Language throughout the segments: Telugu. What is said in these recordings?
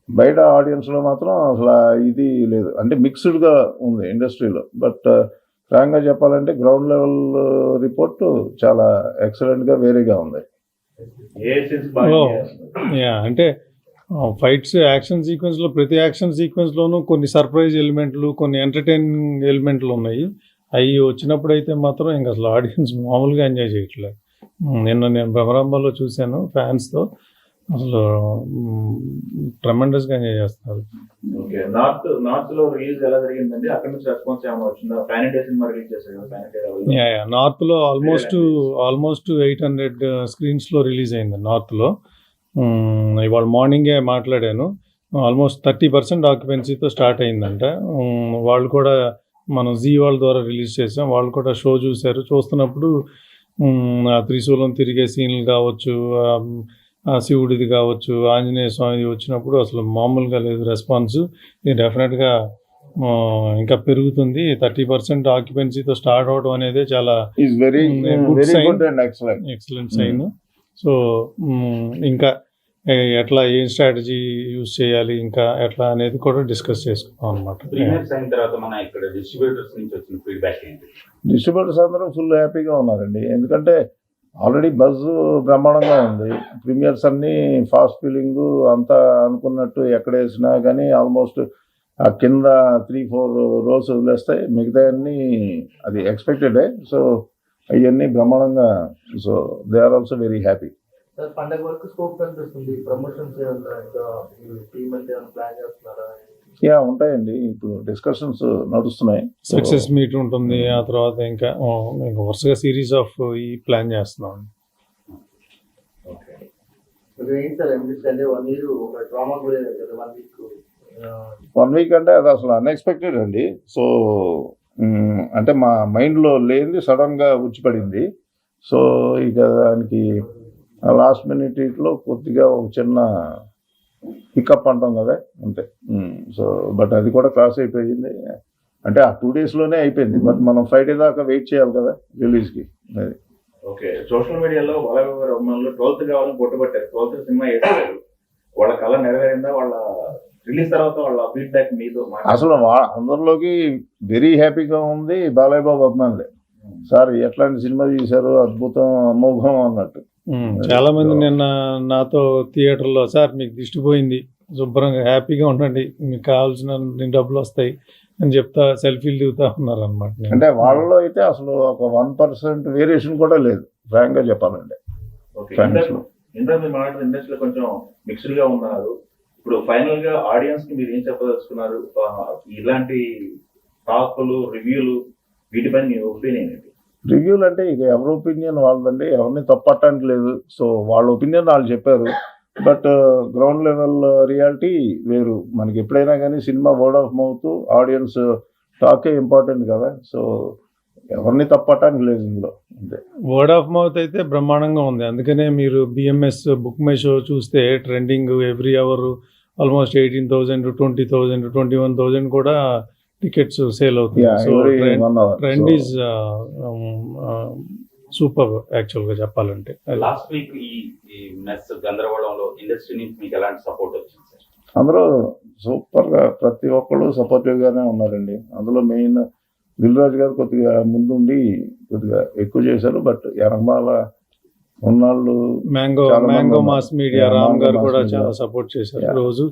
బయట ఆడియన్స్లో మాత్రం అసలు ఇది లేదు, అంటే మిక్స్డ్గా ఉంది ఇండస్ట్రీలో. బట్ ఫ్రాంక్గా చెప్పాలంటే గ్రౌండ్ లెవెల్ రిపోర్ట్ చాలా ఎక్సలెంట్గా వేరేగా ఉంది. అంటే ఫైట్స్ యాక్షన్ సీక్వెన్స్లో ప్రతి యాక్షన్ సీక్వెన్స్లోనూ కొన్ని సర్ప్రైజ్ ఎలిమెంట్లు, కొన్ని ఎంటర్టైనింగ్ ఎలిమెంట్లు ఉన్నాయి. అవి వచ్చినప్పుడు అయితే మాత్రం ఇంకా అసలు ఆడియన్స్ మామూలుగా ఎంజాయ్ చేయట్లేదు. నిన్న నేను భ్రమరాంబలో చూశాను ఫ్యాన్స్తో, అసలు ట్రెమెండస్గా ఎంజాయ్ చేస్తున్నారు. నార్త్లో రిలీజ్ ఎలా జరిగిందండి? అక్కడ నుంచి రెస్పాన్స్ ఏమైనా వచ్చిందా? పాన్ ఇండియా సినిమా రిలీజ్ చేశారు. నార్త్లో ఆల్మోస్ట్ 800 స్క్రీన్స్లో రిలీజ్ అయింది నార్త్లో. ఇవాళ మార్నింగే మాట్లాడాను, ఆల్మోస్ట్ 30% ఆక్యుపెన్సీతో స్టార్ట్ అయిందంట. వాళ్ళు కూడా మనం జీ వాళ్ళ ద్వారా రిలీజ్ చేసాం, వాళ్ళు కూడా షో చూశారు. చూస్తున్నప్పుడు ఆ త్రిశూలం తిరిగే సీన్లు కావచ్చు, శివుడిది కావచ్చు, ఆంజనేయ స్వామిది వచ్చినప్పుడు అసలు మామూలుగా లేదు రెస్పాన్స్. ఇది డెఫినెట్గా ఇంకా పెరుగుతుంది. 30% ఆక్యుపెన్సీతో స్టార్ట్ అవడం అనేది చాలా ఎక్సలెంట్ సైన్. సో ఇంకా ఎట్లా ఏం స్ట్రాటజీ యూజ్ చేయాలి, ఇంకా ఎట్లా అనేది కూడా డిస్కస్ చేసుకున్నాం అనమాట. డిస్ట్రిబ్యూటర్స్ అందరూ ఫుల్ హ్యాపీగా ఉన్నారండి, ఎందుకంటే ఆల్రెడీ బజ్ బ్రహ్మాండంగా ఉంది. ప్రీమియర్స్ అన్నీ ఫాస్ట్ ఫీలింగ్ అంతా అనుకున్నట్టు ఎక్కడ వేసినా కానీ ఆల్మోస్ట్ ఆ కింద 3-4 rows వదిలేస్తాయి, మిగతా అన్నీ అది ఎక్స్పెక్టెడే. సో అవన్నీ బ్రహ్మాండంగా, so they are also very happy. పండగ వరకు స్కోప్ కనిపిస్తుంది. ప్రమోషన్స్ ప్లాన్ చేస్తున్నారా? ఉంటాయండి, ఇప్పుడు డిస్కషన్స్ నడుస్తున్నాయి. సక్సెస్ మీట్ ఉంటుంది, ఆ తర్వాత ఇంకా వరుసగా సిరీస్ ఆఫ్ ఈ ప్లాన్ చేస్తున్నాం. వన్ వీక్ అంటే అది అసలు అన్ఎక్స్పెక్టెడ్ అండి. సో అంటే మా మైండ్లో లేనిది సడన్గా వచ్చిపడింది. సో ఇక దానికి లాస్ట్ మినిట్లో కొద్దిగా ఒక చిన్న పికప్ అంటాం కదా, అంతే. సో బట్ అది కూడా క్రాస్ అయిపోయింది, అంటే ఆ 2 daysలోనే అయిపోయింది. బట్ మనం ఫ్రైడే దాకా వెయిట్ చేయాలి కదా రిలీజ్కి. అది ఓకే. సోషల్ మీడియాలో వాళ్ళ 12th కావాలని కొట్టుబట్టారు. 12th సినిమా వేసారు, వాళ్ళ కళ నెరవేరిందా? వాళ్ళ రిలీజ్ తర్వాత వాళ్ళ ఫీడ్బ్యాక్ మీతో అసలు అందరిలోకి వెరీ హ్యాపీగా ఉంది. బాలయ్య బాబు అభిమానులే, సార్ ఎట్లాంటి సినిమా తీశారు, అద్భుతం, అమోఘం అన్నట్టు. చాలా మంది నిన్న నాతో థియేటర్లో, సార్ మీకు దిష్టి పోయింది, శుభ్రంగా హ్యాపీగా ఉండండి, మీకు కావాల్సిన డబ్బులు వస్తాయి అని చెప్తా సెల్ఫీలు దిగుతా ఉన్నారు అనమాట. అంటే వాళ్ళలో అయితే అసలు ఒక 1% వేరియేషన్ కూడా లేదు, ఫ్రాంక్గా చెప్పాలంటే. ఇండస్ట్రీలో కొంచెం మిక్స్డ్ గా ఉన్నారు. ఇప్పుడు ఫైనల్ గా ఆడియన్స్ కి మీరు ఏం చెప్పదలుచుకున్నారు? ఇలాంటి టాకులు, రివ్యూలు, వీటిపై మీ ఒపీనియన్ ఏంటి? రివ్యూలు అంటే ఇక ఎవరి ఒపీనియన్ వాళ్ళదండి, ఎవరిని తప్పట్టడానికి లేదు. సో వాళ్ళ ఒపీనియన్ వాళ్ళు చెప్పారు, బట్ గ్రౌండ్ లెవెల్ రియాలిటీ వేరు. మనకి ఎప్పుడైనా కానీ cinema word of mouth, audience టాకే ఇంపార్టెంట్ కదా. సో ఎవరిని తప్పట్టడానికి లేదు ఇందులో, అంతే. వర్డ్ ఆఫ్ మౌత్ అయితే బ్రహ్మాండంగా ఉంది. అందుకనే మీరు బిఎంఎస్ బుక్ మై షో చూస్తే ట్రెండింగ్ ఎవ్రీ అవర్ ఆల్మోస్ట్ 18,000, 20,000, 21,000 కూడా టికెట్స్ సేల్ అవుతుంది. సో ట్రెండ్ ఈజ్ సూపర్ యాక్చువల్గా చెప్పాలంటే. లాస్ట్ వీక్ ఈ మెస్ గందరగోళంలో ఇండస్ట్రీ నుంచి మీకు ఎలాంటి సపోర్ట్ వచ్చింది సార్? అందరూ సూపర్గా, ప్రతి ఒక్కళ్ళు సపోర్టివ్గానే ఉన్నారండి. అందులో మెయిన్ దిల్ రాజు గారు కొద్దిగా ముందుండి కొద్దిగా ఎక్కువ చేశారు. బట్ ఎనకమాల ఉన్నాళ్ళు mango mass media Ram garu కూడా చాలా సపోర్ట్ చేశారు. రోజు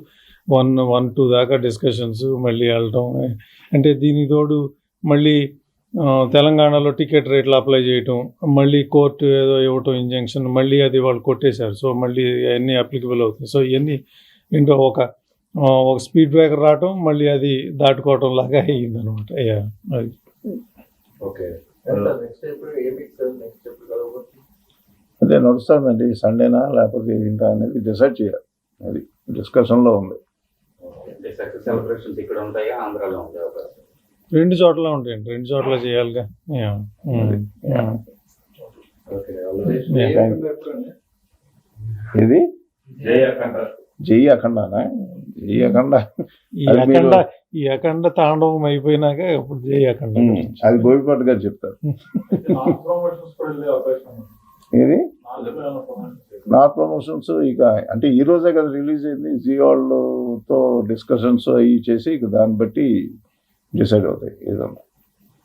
1-2 దాకా డిస్కషన్స్, మళ్ళీ వెళ్ళటం. అంటే దీనికి తోడు మళ్ళీ తెలంగాణలో టికెట్ రేట్లు అప్లై చేయటం, మళ్ళీ కోర్టు ఏదో ఇవ్వటం ఇంజంక్షన్, మళ్ళీ అది వాళ్ళు కొట్టేశారు. సో మళ్ళీ అన్నీ అప్లికబుల్ అవుతాయి. సో ఇవన్నీ ఏంటో ఒక స్పీడ్ బ్రేకర్ రావటం, మళ్ళీ అది దాటుకోవటం లాగా అయ్యింది అనమాట. అది ఓకే. అదే నడుస్తుందండి, సండేనా లేకపోతే ఇంకా అనేది డిసైడ్ చేయాలి, అది డిస్కషన్లో ఉంది. సెలబ్రేషన్స్ ఇక్కడ ఉంటాయా, ఆంధ్రాలో ఉంటాయా? 2 చోట్ల ఉంటాయండి, 2 చోట్ల చేయాలిగా. ఇది జై అఖండానా? ఈ అఖండ తాండవం అయిపోయినాక ఇప్పుడు జై అఖండ, అది బోయపాటి గారు చెప్తారు. ఇది నార్త్ ప్రమోషన్స్ ఇక అంటే ఈ రోజే కదా రిలీజ్ అయింది. జీ వాళ్ళు తో డిస్కషన్స్ అవి చేసి ఇక దాన్ని బట్టి డిసైడ్ అవుతాయి ఏదన్నా.